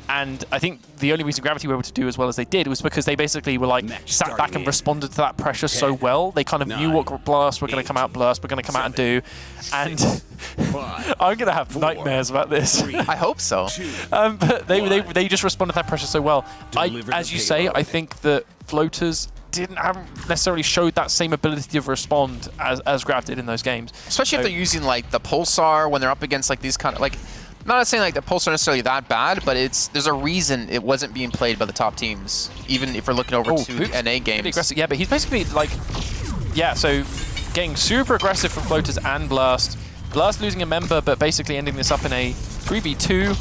And I think the only reason Gravity were able to do as well as they did was because they basically were like sat back and responded to that pressure so well. They kind of knew what Blerst were going to come out, and do. And I'm going to have nightmares about this. I hope so. But they just responded to that pressure so well. As you say, I think that Floaters haven't necessarily showed that same ability to respond as Grav did in those games. Especially if they're using like the Pulsar when they're up against like these kind of like. I'm not saying like the Pulsar necessarily that bad, but there's a reason it wasn't being played by the top teams, even if we're looking over to the NA games. Yeah, but he's basically like, so getting super aggressive from Floaters and Blerst. Blerst losing a member, but basically ending this up in a 3v2.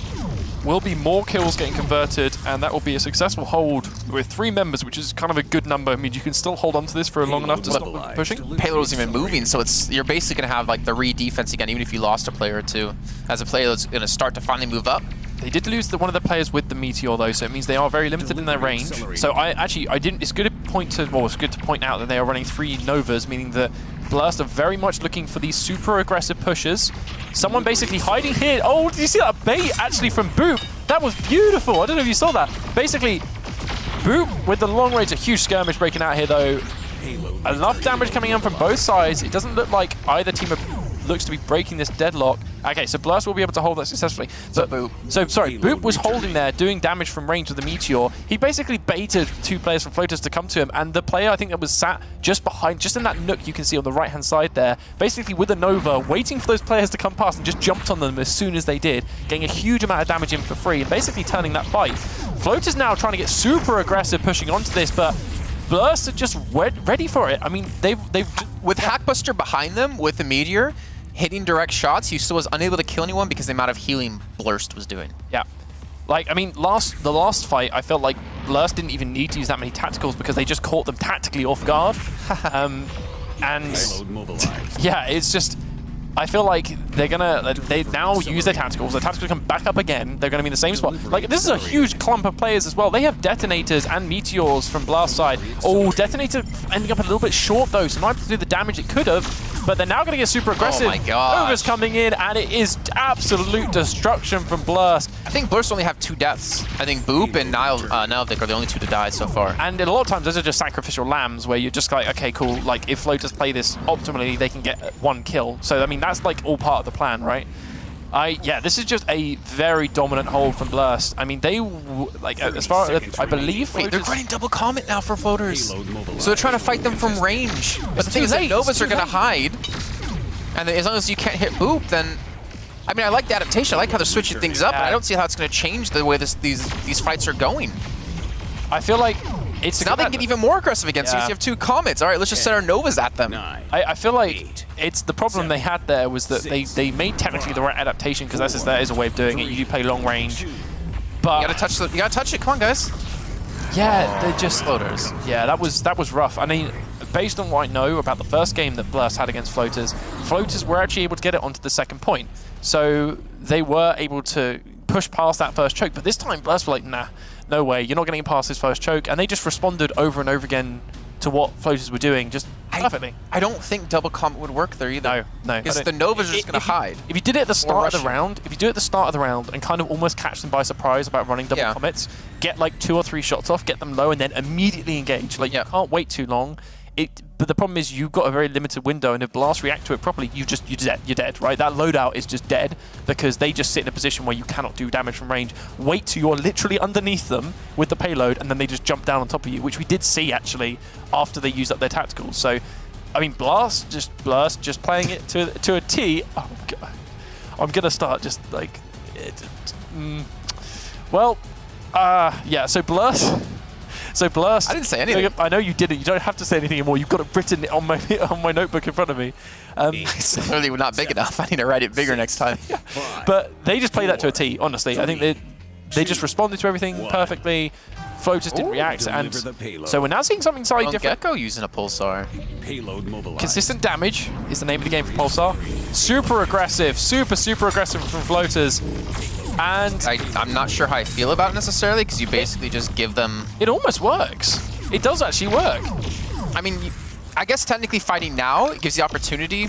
Will be more kills getting converted, and that will be a successful hold with 3 members, which is kind of a good number. I mean, you can still hold on to this for long enough to stop them pushing. Payload wasn't even moving, so you're basically going to have like the re-defense again, even if you lost a player or two. As a player that's going to start to finally move up. They did lose one of the players with the Meteor though, so it means they are very limited in their range. So it's good to point out that they are running 3 Novas, meaning that Blerst are very much looking for these super aggressive pushes. Someone basically hiding here. Oh, did you see that bait actually from Boop? That was beautiful. I don't know if you saw that. Basically, Boop with the long range, a huge skirmish breaking out here though. Enough damage coming in from both sides. It doesn't look like either team looks to be breaking this deadlock. Okay, so Blerst will be able to hold that successfully. But, Boop was holding there, doing damage from range with the Meteor. He basically baited 2 players from Floaters to come to him, and the player I think that was sat just in that nook you can see on the right-hand side there, basically with a Nova, waiting for those players to come past and just jumped on them as soon as they did, getting a huge amount of damage in for free, and basically turning that fight. Floaters now trying to get super aggressive, pushing onto this, but Blerst are just ready for it. I mean, they've with Hackbuster behind them, with the Meteor, hitting direct shots, he still was unable to kill anyone because of the amount of healing Blerst was doing. Yeah. Like, I mean, the last fight, I felt like Blerst didn't even need to use that many tacticals because they just caught them tactically off guard. And yeah, it's just, I feel like they now use their tacticals. The tacticals come back up again. They're going to be in the same spot. Like, this is a huge clump of players as well. They have Detonators and Meteors from Blast side. Oh, Detonator ending up a little bit short though, so not able to do the damage it could have. But they're now going to get super aggressive. Oh my god. Nova's coming in, and it is absolute destruction from Blerst. I think Blerst only have 2 deaths. I think Boop and Nilevik are the only 2 to die so far. And a lot of times, those are just sacrificial lambs where you're just like, okay, cool. Like, if Floaters play this optimally, they can get 1 kill. So, I mean, that's like all part of the plan, right? Yeah, this is just a very dominant hold from Blerst. I mean, they, like, as far as I believe... Wait, they're running double Comet now for Floaters. So they're trying to fight them from range. But the thing is that Novas are going to hide. And as long as you can't hit Boop, then... I mean, I like the adaptation. I like how they're switching things up, but I don't see how it's going to change the way these fights are going. I feel like... Now they can get even more aggressive against you. You have 2 Comets. All right, let's just set our Novas at them. I feel like it's the problem they had there was that they made technically the right adaptation because that is a way of doing it. You do play long range, but you gotta touch it. Come on, guys. Yeah, they're just Floaters. Yeah, that was rough. I mean, based on what I know about the first game that Blerst had against Floaters were actually able to get it onto the second point, so they were able to push past that first choke. But this time, Blerst were like, nah. No way, you're not getting past this first choke. And they just responded over and over again to what Floaters were doing, just perfectly. I don't think double Comet would work there either. No. Because the Novas are just going to hide. If you did it at the start of the round, and kind of almost catch them by surprise about running double Comets, get like 2 or 3 shots off, get them low, and then immediately engage. Like, you can't wait too long. But the problem is you've got a very limited window, and if Blast react to it properly, you're dead, right? That loadout is just dead because they just sit in a position where you cannot do damage from range. Wait till you're literally underneath them with the payload, and then they just jump down on top of you, which we did see actually after they used up their tacticals. So, I mean, Blerst just playing it to a T. Oh god, I'm gonna start just like, yeah. So Blerst. I didn't say anything. I know you didn't. You don't have to say anything anymore. You've got it written on my notebook in front of me. It's clearly not big enough. I need to write it bigger next time. But they just played that to a T. Honestly, I think they just responded to everything perfectly. Floaters didn't react, and so we're now seeing something slightly different. Gecko using a Pulsar. Consistent damage is the name of the game for Pulsar. Super aggressive, super aggressive from Floaters. And I'm not sure how I feel about it necessarily, because you basically just give them... It almost works. It does actually work. I mean, I guess technically fighting now, it gives the opportunity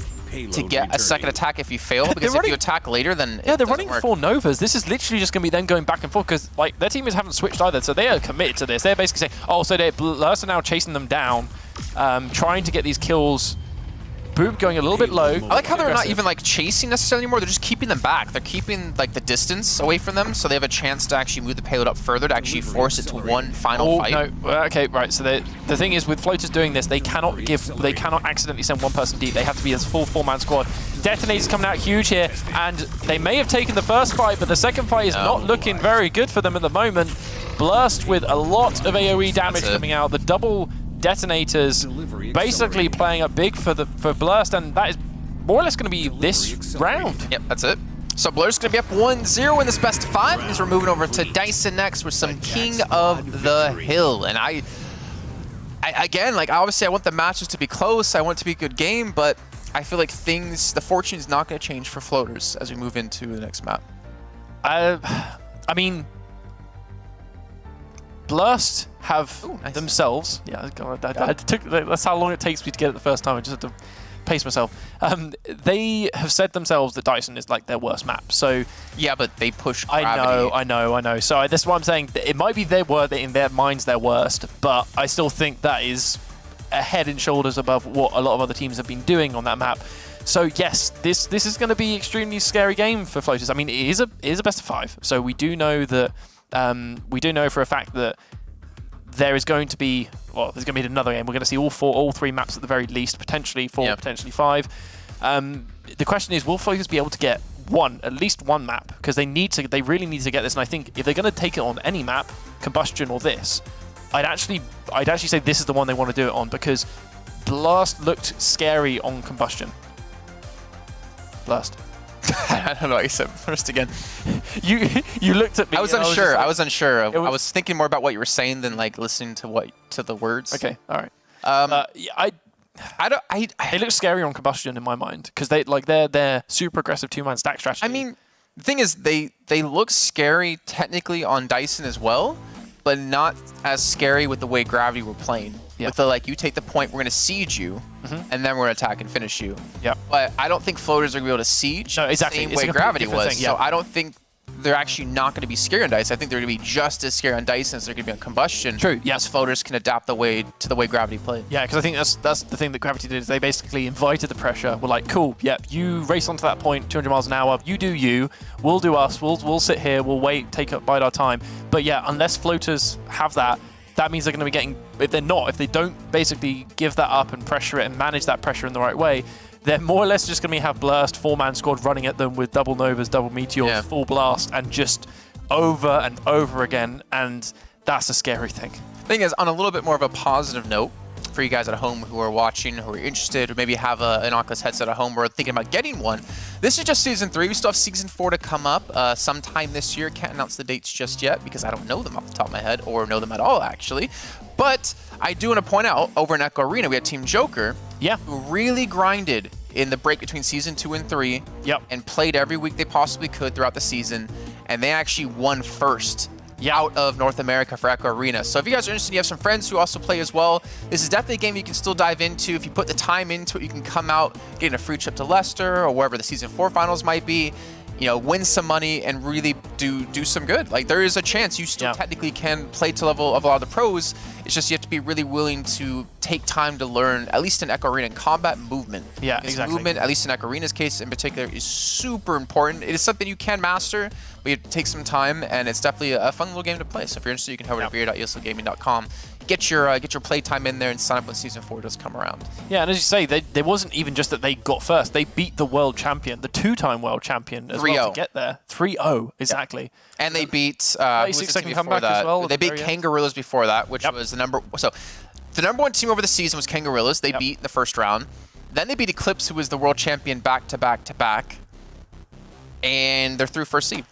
to get a second attack if you fail, because if you attack later, then yeah, they're running 4 Novas. This is literally just going to be them going back and forth, because like their teammates haven't switched either, so they are committed to this. They're basically saying, oh, so Blerst are now chasing them down, trying to get these kills. Boop going a little bit low. I like how they're not even like chasing necessarily anymore. They're just keeping them back. They're keeping like the distance away from them, so they have a chance to actually move the payload up further to actually force it to one final fight. No, okay, right. So the thing is, with floaters doing this, they cannot accidentally send one person deep. They have to be a full 4-man squad. Detonator's coming out huge here, and they may have taken the first fight, but the second fight is not looking very good for them at the moment. Blerst with a lot of AoE damage coming out. The double detonators basically playing up big for Blerst, and that is more or less going to be this round. Yep, that's it. So Blerst's going to be up 1-0 in this best of 5. Means we're moving over to Dyson next with some King of the Hill. And I again, like obviously I want the matches to be close. I want it to be a good game, but I feel like the fortune is not going to change for floaters as we move into the next map. I mean, Blerst have themselves. Yeah, God, that's how long it takes me to get it the first time. I just had to pace myself. They have said themselves that Dyson is like their worst map. So yeah, but they push gravity. I know. So this is what I'm saying. It might be in their minds their worst, but I still think that is a head and shoulders above what a lot of other teams have been doing on that map. So yes, this is going to be extremely scary game for floaters. I mean, it is a best of 5. So we do know that. We do know for a fact that there is going to be, well, there's going to be another game. We're going to see all 3 maps at the very least, potentially 4, potentially 5. The question is, will floaters be able to get at least one map? Because they really need to get this. And I think if they're going to take it on any map, Combustion or this, I'd actually say this is the one they want to do it on, because Blerst looked scary on Combustion. Blerst. I don't know what you said first again. You looked at me. I was unsure. I was thinking more about what you were saying than like listening to the words. Okay, all right. It looks scary on Combustion in my mind, because they're super aggressive 2-man stack strategy. I mean, the thing is, they look scary technically on Dyson as well, but not as scary with the way Gravity were playing. Yeah. With the like, you take the point, we're going to siege you, and then we're going to attack and finish you. Yeah. But I don't think floaters are going to be able to siege the same way Gravity was. So I don't think they're actually not going to be scary on Dyson. I think they're going to be just as scary on Dyson as they're going to be on Combustion. True. Yes. Floaters can adapt to the way Gravity played. Yeah, because I think that's the thing that Gravity did, is they basically invited the pressure. We're like, cool, you race onto that point, 200 miles an hour. You do you. We'll do us. We'll sit here. We'll wait. Bide our time. But yeah, unless floaters have that means they're going to be getting. If they don't basically give that up and pressure it and manage that pressure in the right way, they're more or less just going to have Blerst 4-man squad running at them with double Novas, double Meteors, full blast, and just over and over again, and that's a scary thing. Thing is, on a little bit more of a positive note, for you guys at home who are watching, who are interested, or maybe have an Oculus headset at home or thinking about getting one, this is just Season 3. We still have Season 4 to come up sometime this year. Can't announce the dates just yet because I don't know them off the top of my head, or know them at all, actually. But I do want to point out, over in Echo Arena, we had Team Joker, who really grinded in the break between Season 2 and 3, and played every week they possibly could throughout the season, and they actually won first out of North America for Echo Arena. So if you guys are interested, you have some friends who also play as well, this is definitely a game you can still dive into. If you put the time into it, you can come out getting a free trip to Leicester or wherever the Season 4 finals might be, win some money and really do some good. Like, there is a chance you still technically can play to level of a lot of the pros. It's just you have to be really willing to take time to learn, at least in Echo Arena, combat movement. Yeah, exactly. Movement, at least in Echo Arena's case in particular, is super important. It is something you can master, but you have to take some time, and it's definitely a fun little game to play. So if you're interested, you can head over to beer.eslgaming.com. Get your play time in there and sign up when Season 4 does come around. Yeah, and as you say, there wasn't even just that they got first. They beat the world champion, the 2-time world champion as well to get there. 3-0, exactly. Yep. And they beat 36-second comeback as well. They beat Kangarillas before that, which was the number. So the number 1 team over the season was Kangarillas. They beat in the first round. Then they beat Eclipse, who was the world champion back to back to back, and they're through first seed.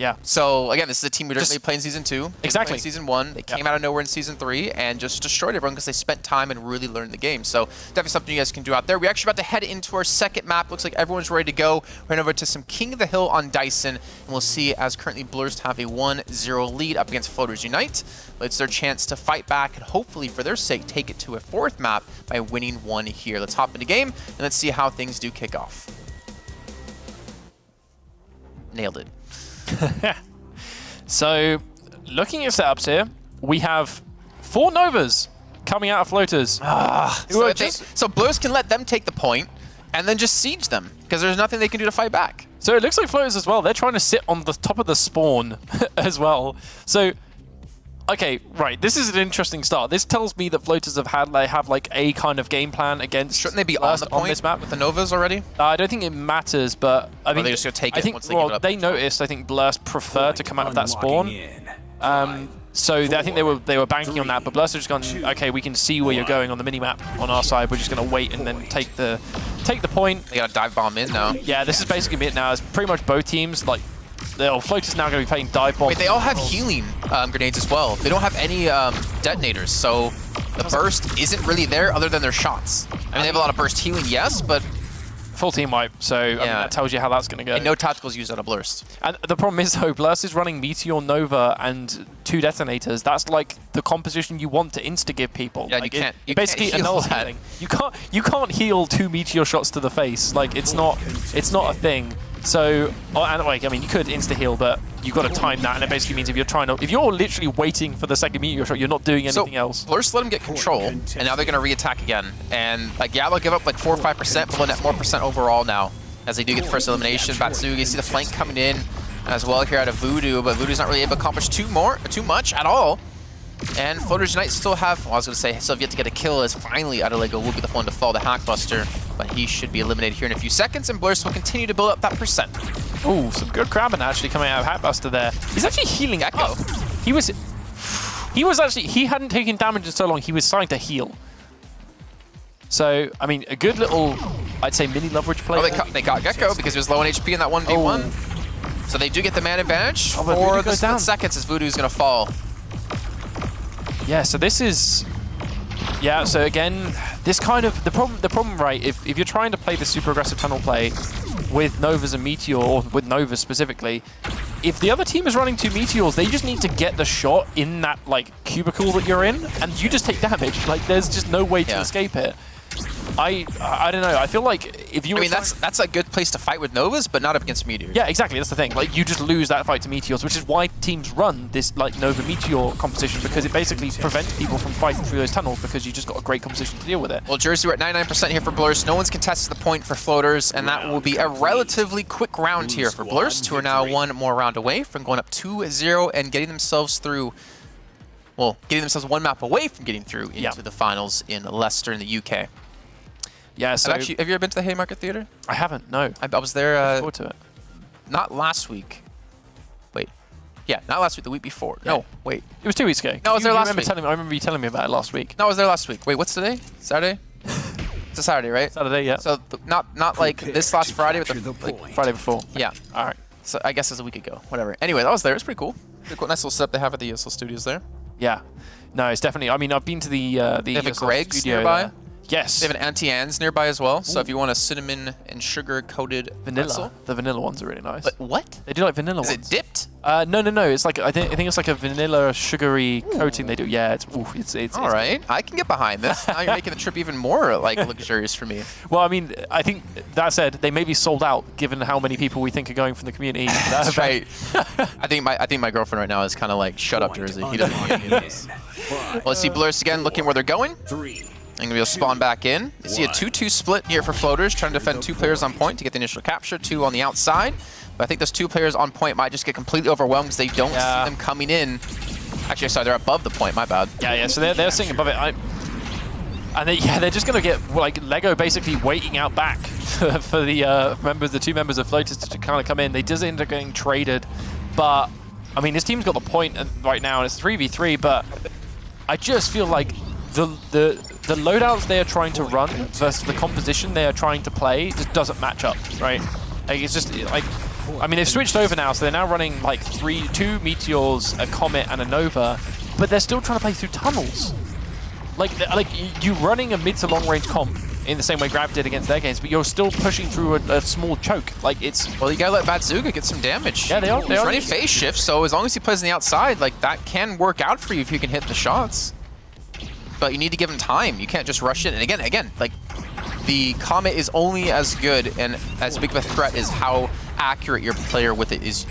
Yeah. So again, this is a team we didn't really play in Season 2. Exactly. In Season 1, they came out of nowhere in Season 3 and just destroyed everyone because they spent time and really learned the game. So definitely something you guys can do out there. We're actually about to head into our second map. Looks like everyone's ready to go. We're heading over to some King of the Hill on Dyson, and we'll see as currently Blerst have a 1-0 lead up against Floaters Unite. But it's their chance to fight back and hopefully, for their sake, take it to a fourth map by winning one here. Let's hop into game and let's see how things do kick off. Nailed it. So, looking at setups here, we have 4 Novas coming out of Floaters. So Blerst can let them take the point and then just siege them because there's nothing they can do to fight back. So it looks like Floaters as well. They're trying to sit on the top of the spawn as well. So, okay, right. This is an interesting start. This tells me that Floaters have like a kind of game plan against. Shouldn't they be on the point this map with the Novas already? I don't think it matters, but I mean, they just gonna take it once they well, give it up. they noticed. I think Blerst prefer to come out of that spawn. So I think they were banking on that, but Blerst have just gone, okay, we can see where you're going on the minimap on our side. We're just going to wait and then take the point. They got a dive bomb in now. Yeah, this is basically it now. It's pretty much both teams, like, Floaters now going to be playing dive bombs. Wait, they all have healing grenades as well. They don't have any detonators, so the burst isn't really there other than their shots. I mean, they have a lot of burst healing, yes, but full team wipe, so I mean, that tells you how that's going to go. And no tacticals used out of Blerst. And the problem is, though, Blerst is running Meteor, Nova, and 2 detonators. That's like the composition you want to insta-give people. Yeah, like, you basically can't heal that. healing. You can't heal 2 Meteor shots to the face. Like, it's not a thing. So, and like, I mean, you could insta-heal, but you've got to time that, and it basically means if you're literally waiting for the second Meteor shot, you're not doing anything else. Blerst let them get control, and now they're going to re-attack again. And, like, yeah, they'll give up like 4 or 5%, but they'll net more percent overall now, as they do get the first elimination. Batsugi, you see the flank coming in as well here out of Voodoo, but Voodoo's not really able to accomplish too much at all. And Floaters Unite still have, well, I was going to say, still have yet to get a kill, as finally Adalego will be the one to fall, the Hackbuster, but he should be eliminated here in a few seconds, and Blerst will continue to build up that percent. Ooh, some good crabbing actually coming out of Hackbuster there. He's actually healing Echo. He hadn't taken damage in so long, he was starting to heal. So, I mean, a good little, I'd say, mini leverage play. Oh, they got Gecko because he was low on HP in that 1v1. So they do get the man advantage for the split seconds as Voodoo's going to fall. Yeah, so this is... Yeah, so again, this kind of... The problem, right, if you're trying to play the super aggressive tunnel play with Novas and Meteor, or with Novas specifically, if the other team is running 2 Meteors, they just need to get the shot in that, like, cubicle that you're in, and you just take damage. Like, there's just no way to escape it. I don't know. I feel like if you... I mean, that's a good place to fight with Novas, but not up against Meteors. Yeah, exactly. That's the thing. Like, you just lose that fight to Meteors, which is why teams run this, like, Nova Meteor composition, because it basically prevents people from fighting through those tunnels because you just got a great composition to deal with it. Well, Jersey, we're at 99% here for Blerst. No one's contested the point for Floaters, and that will be a relatively quick round here for Blerst, who are now 1 more round away from going up 2-0 and getting themselves through... Well, getting themselves 1 map away from getting through into the finals in Leicester in the UK. Yeah, so... have you ever been to the Haymarket Theatre? I haven't, no. I was there... Look forward to it. Not last week. Wait. Yeah, not last week, the week before. Yeah. No, wait. It was 2 weeks ago. No, I was there last week. I remember you telling me about it last week. No, I was there last week. Wait, what's today? Saturday? It's a Saturday, right? Saturday, yeah. So, not like this last Friday, but the Friday before. Yeah. All right. So, I guess it was a week ago. Whatever. Anyway, that was there. It was pretty cool. Pretty cool. Nice little setup they have at the ESL studios there. Yeah. No, it's definitely... I mean, I've been to the they have a ESL Greg's studio nearby. There. Yes. They have an Auntie Anne's nearby as well. So if you want a cinnamon and sugar coated vanilla, pretzel. the vanilla ones are really nice. But what? They do like vanilla ones. Is it dipped? No. It's like I think it's like a vanilla sugary coating they do. Yeah, it's all right. I can get behind this. Now you're making the trip even more like luxurious for me. Well, I mean, I think that said, they may be sold out given how many people we think are going from the community. That's right. I think my girlfriend right now is kind of like, shut up, Jersey. He doesn't want any of this. Well, let's see Blerst again, looking where they're going. I'm going to be able to spawn back in. You see a 2-2 split here for Floaters, trying to defend 2 players on point to get the initial capture, 2 on the outside. But I think those 2 players on point might just get completely overwhelmed because they don't see them coming in. Actually, sorry, they're above the point, my bad. Yeah, so they're sitting above it. They're just going to get, like, Lego basically waiting out back for the 2 members of Floaters to kind of come in. They just end up getting traded. But, I mean, this team's got the point right now, and it's 3v3, but I just feel like the loadouts they are trying to run versus the composition they are trying to play just doesn't match up, right? Like, it's just like I mean, they've switched over now, so they're now running like two Meteors, a Comet, and a Nova, but they're still trying to play through tunnels. Like you running a mid to long range comp in the same way Grav did against their games, but you're still pushing through a small choke. Like it's... Well, you gotta let Badzuga get some damage. Yeah, they are. He's running phase shift, so as long as he plays on the outside, like that can work out for you if you can hit the shots. But you need to give him time. You can't just rush it. And again, like the Comet is only as good and as big of a threat as how accurate your player with it is.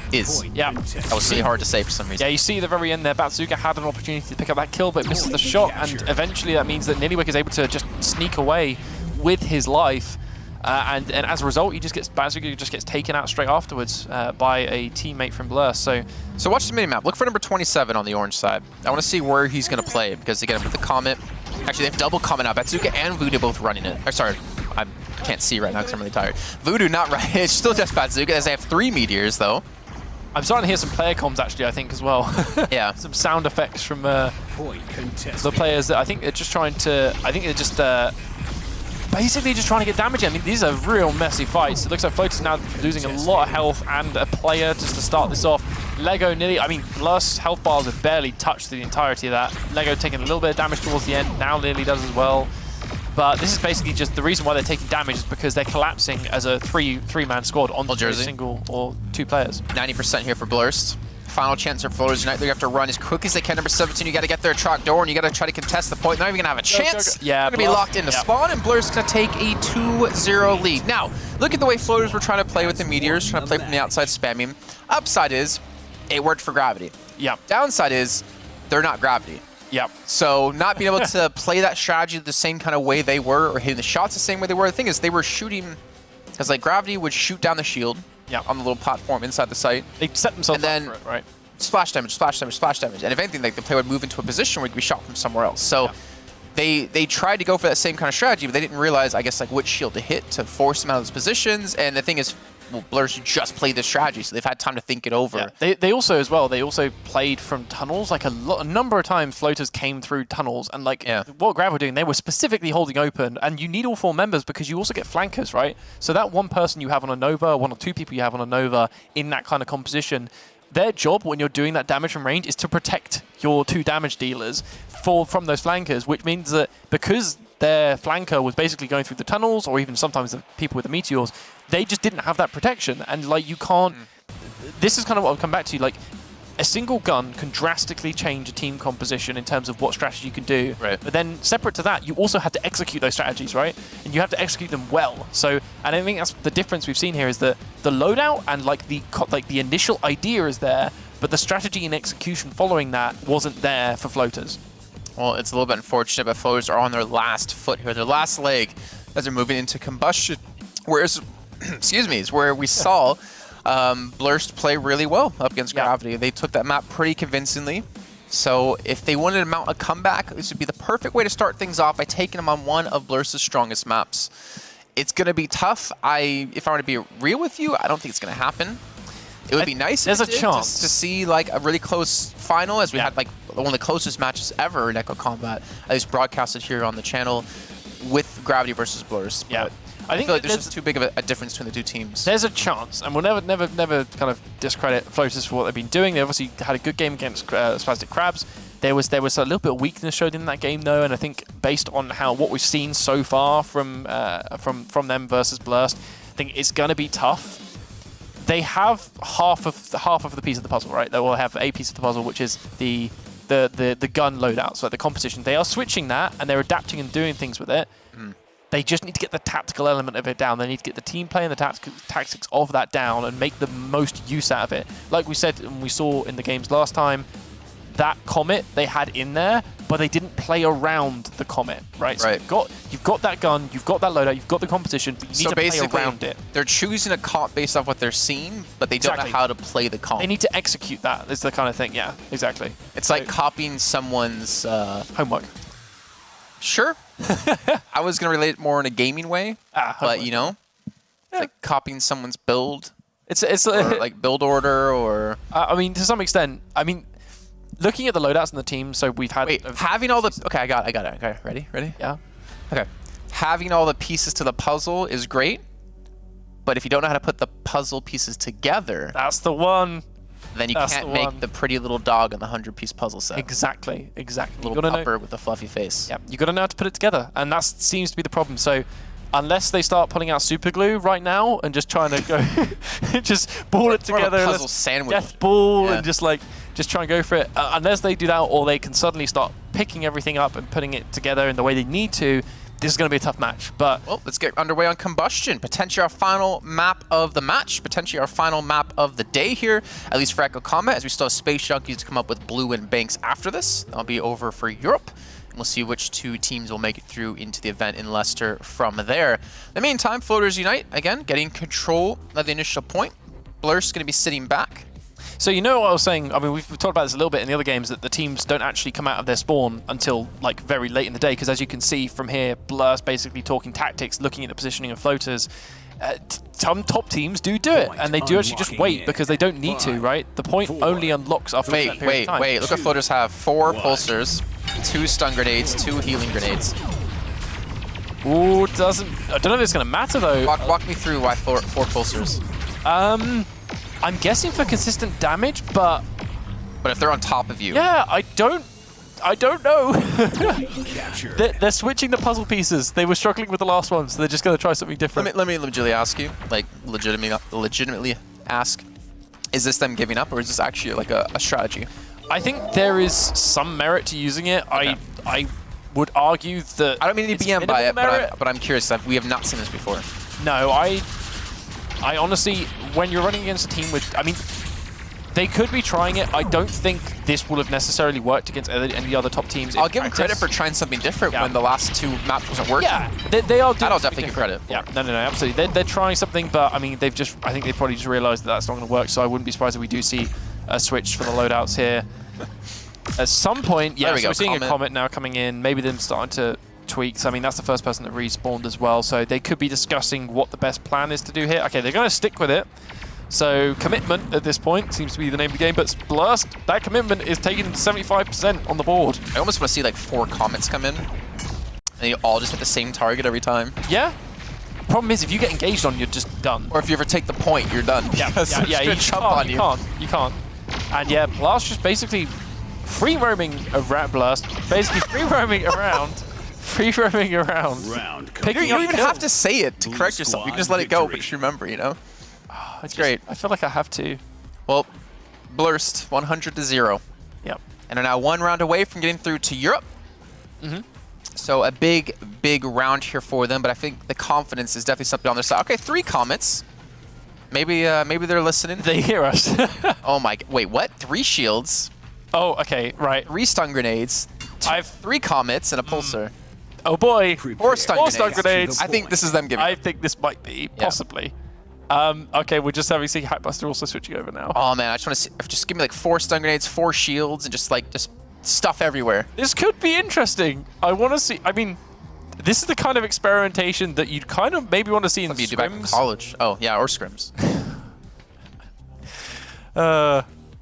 Yeah. That was really hard to say for some reason. Yeah, you see at the very end there, Badzuga had an opportunity to pick up that kill, but misses the shot, and eventually that means that Nillywick is able to just sneak away with his life, and as a result, Badzuga just gets taken out straight afterwards by a teammate from Blerst. So watch the minimap. Look for number 27 on the orange side. I want to see where he's going to play, because again, with the Comet, actually they have double Comet now. Badzuga and Voodoo both running it. Or sorry, I can't see right now because I'm really tired. Voodoo not right. It's still just Badzuga, as they have 3 Meteors though. I'm starting to hear some player comms actually, I think, as well. Yeah. Some sound effects from the players that I think they're just trying to, basically just trying to get damage in. I mean, these are real messy fights. It looks like Floater's now losing a lot of health and a player just to start this off. Lego nearly, I mean, Blurst's health bars have barely touched the entirety of that. Lego taking a little bit of damage towards the end. Now Lily does as well. But this is basically just the reason why they're taking damage is because they're collapsing as a three-man squad on a single or 2 players. 90% here for Blerst. Final chance for Floaters Unite. They have to run as quick as they can. Number 17, you got to get their truck door, and you got to try to contest the point. Not even going to have a chance. Go. Yeah, going to be locked into spawn, and Blerst going to take a 2-0 lead. Now, look at the way Floaters were trying to play with the Meteors, trying to play from the outside, spamming. Upside is, it worked for Gravity. Yeah. Downside is, they're not Gravity. Yep. So not being able to play that strategy the same kind of way they were, or hitting the shots the same way they were. The thing is, they were shooting, because like Gravity would shoot down the shield on the little platform inside the site. They set themselves up for it, right? Splash damage, splash damage, splash damage. And if anything, like the player would move into a position where he could be shot from somewhere else. So they tried to go for that same kind of strategy, but they didn't realize, I guess, like which shield to hit to force them out of those positions. And the thing is, well, Blerst just played this strategy, so they've had time to think it over. Yeah. They also played from tunnels. Like a number of times, Floaters came through tunnels, and like what Grav were doing, they were specifically holding open. And you need all 4 members because you also get flankers, right? So that one person you have on a Nova, 1 or 2 people you have on a Nova in that kind of composition, their job when you're doing that damage from range is to protect your 2 damage dealers from those flankers, which means that because their flanker was basically going through the tunnels, or even sometimes the people with the Meteors, they just didn't have that protection. And like you can't... This is kind of what I'll come back to. Like a single gun can drastically change a team composition in terms of what strategy you can do. Right. But then separate to that, you also have to execute those strategies, right? And you have to execute them well. So, and I think that's the difference we've seen here is that the loadout and like the initial idea is there, but the strategy and execution following that wasn't there for Floaters. Well, it's a little bit unfortunate, but Floaters are on their last foot here, their last leg, as they're moving into combustion. Whereas, excuse me, is where we saw Blerst play really well up against Gravity. They took that map pretty convincingly. So if they wanted to mount a comeback, this would be the perfect way to start things off by taking them on one of Blerst's strongest maps. It's going to be tough. If I were to be real with you, I don't think it's going to happen. It would be nice there's a chance to see like a really close final, as we had like one of the closest matches ever in Echo Combat, at least broadcasted here on the channel, with Gravity versus Blerst. Yeah. I feel like there's just too big of a difference between the 2 teams. There's a chance, and we'll never kind of discredit Floaters for what they've been doing. They obviously had a good game against Spastic Crabs. There was a little bit of weakness showed in that game though, and I think based on what we've seen so far from them versus Blerst, I think it's gonna be tough. They have half of the piece of the puzzle, right? They will have a piece of the puzzle, which is the gun loadouts, so the competition. They are switching that, and they're adapting and doing things with it. They just need to get the tactical element of it down. They need to get the team play and the tactics of that down and make the most use out of it. Like we said and we saw in the games last time, that Comet they had in there, but they didn't play around the Comet, right? So you've got that gun, you've got that loadout, you've got the competition, but you need to play around it. They're choosing a comp based off what they're seeing, but they don't know how to play the comp. They need to execute that. Is the kind of thing. Yeah, exactly. It's like copying someone's homework. Sure. I was going to relate it more in a gaming way, but you know, it's like copying someone's build. It's or like build order, or I mean, to some extent. I mean, looking at the loadouts in the team, so we've had having all the. Okay, I got it. Okay, ready? Yeah. Okay, having all the pieces to the puzzle is great, but if you don't know how to put the puzzle pieces together, That's the one. then you can't make the pretty little dog in the 100-piece puzzle set. Exactly. Little pupper with a fluffy face. Yeah, you got to know how to put it together, and that seems to be the problem. So, unless they start pulling out super glue right now and just trying to go, just ball it together, puzzle sandwich, death ball, and just try and go for it. Unless they do that, or they can suddenly start picking everything up and putting it together in the way they need to, this is going to be a tough match. But well, let's get underway on Combustion. Potentially our final map of the match, potentially our final map of the day here, at least for Echo Combat, as we still have Space Junkies to come up with Blue and Banks after this. That'll be over for Europe. And we'll see which 2 teams will make it through into the event in Leicester from there. In the meantime, Floaters Unite, again, getting control of the initial point. Blerst going to be sitting back. So you know what I was saying, I mean, we've talked about this a little bit in the other games, that the teams don't actually come out of their spawn until like very late in the day, because as you can see from here, Blerst basically talking tactics, looking at the positioning of floaters. Some top teams do it, and they do actually just wait because they don't need to, right? The point only unlocks after that period of time. Wait, look what floaters have. 4 pulsers, 2 stun grenades, 2 healing grenades. Ooh, I don't know if it's going to matter though. Walk me through why 4 pulsers. I'm guessing for consistent damage, but if they're on top of you. Yeah, I don't know. they're switching the puzzle pieces. They were struggling with the last one, so they're just going to try something different. Let me legitimately ask you, like legitimately ask, is this them giving up, or is this actually like a strategy? I think there is some merit to using it. Okay. I would argue that I don't mean to be by it, but I'm curious. We have not seen this before. No, I honestly, when you're running against a team with, I mean, they could be trying it. I don't think this will have necessarily worked against any other top teams. I'll give them credit for trying something different when the last 2 maps wasn't working. Yeah, they are doing I'll definitely give credit. Yeah, no, absolutely. They're trying something, but I mean, I think they probably just realized that that's not going to work, so I wouldn't be surprised if we do see a switch for the loadouts here. At some point, yeah, so we're seeing a Comet now coming in, maybe them starting to tweaks. I mean, that's the first person that respawned as well, so they could be discussing what the best plan is to do here. Okay, they're going to stick with it. So commitment at this point seems to be the name of the game, but Blerst, that commitment is taking 75% on the board. I almost want to see like 4 Comets come in, and you all just hit the same target every time. Yeah. Problem is, if you get engaged on, you're just done. Or if you ever take the point, you're done. Yeah, you can't. And yeah, Blerst just basically free roaming around. Blerst basically free roaming around. You don't even have to say it to correct yourself. You can just let it go, but just remember, you know? Oh, it's great. I feel like I have to. Well, Blerst, 100-0. Yep. And are now 1 round away from getting through to Europe. So a big round here for them, but I think the confidence is definitely something on their side. Okay, 3 Comets. Maybe they're listening. They hear us. Oh my, wait, what? 3 shields. Oh, okay, right. 3 stun grenades. I have 3 Comets and a pulsar. Oh boy. 4 stun grenades. I think this is them giving. I think this might be, possibly. Okay, we're just having see Hackbuster also switching over now. Oh man, I just want to see, just give me like 4 stun grenades, 4 shields, and just stuff everywhere. This could be interesting. I want to see, I mean, this is the kind of experimentation that you'd kind of maybe want to see in scrims. You do back in college. Oh yeah, or scrims.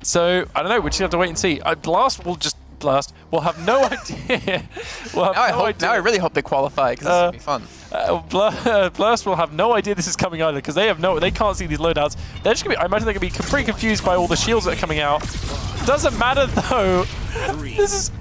So, I don't know, we just have to wait and see. Blerst will have no idea. Now I really hope they qualify, because this is going to be fun. Blerst will have no idea this is coming either, because they can't see these loadouts. They're just gonna be, I imagine they're going to be pretty confused by all the shields that are coming out. Doesn't matter though. This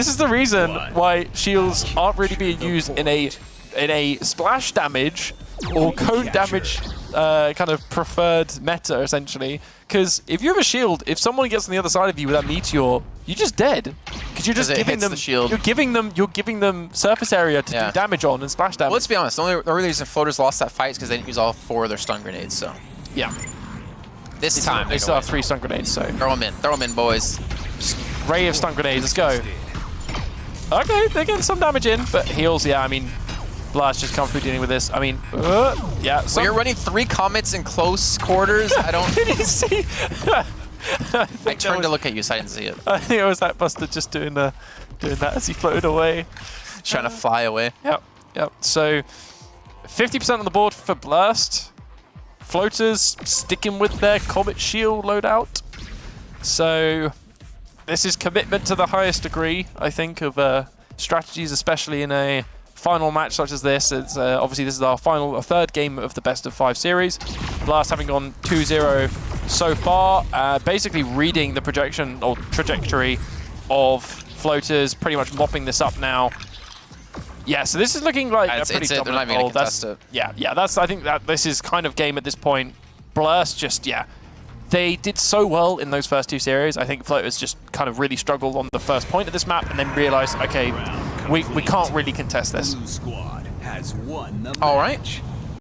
is the reason why shields aren't really being used in a splash damage or cone damage kind of preferred meta, essentially. Because if you have a shield, if someone gets on the other side of you with that meteor, you're just dead. Because you're just giving them the shield. You're giving them surface area to do damage on and splash damage. Well, let's be honest. The only reason floaters lost that fight is because they didn't use all 4 of their stun grenades. So yeah, this time they still have 3 stun grenades. So throw them in, boys. Just ray of stun grenades. Let's go. Okay, they're getting some damage in, but heals. Yeah, I mean, Blerst just comfortably dealing with this. I mean, yeah. So you're running 3 Comets in close quarters. I don't. Did you see? I turned to look at you, so I didn't see it. I think it was that Buster just doing that as he floated away, trying to fly away. Yep. So 50% on the board for Blerst. Floaters sticking with their Comet Shield loadout. So this is commitment to the highest degree, I think, of strategies, especially in a final match such as this. It's obviously this is our third game of the best of 5 series. Blerst having gone 2-0 so far, basically reading the projection or trajectory of floaters, pretty much mopping this up now. Yeah, so this is looking like a pretty dominant hold. I think that this is kind of game at this point. Blerst just, they did so well in those first 2 series. I think floaters just kind of really struggled on the first point of this map and then realized, okay, we can't really contest this. All right.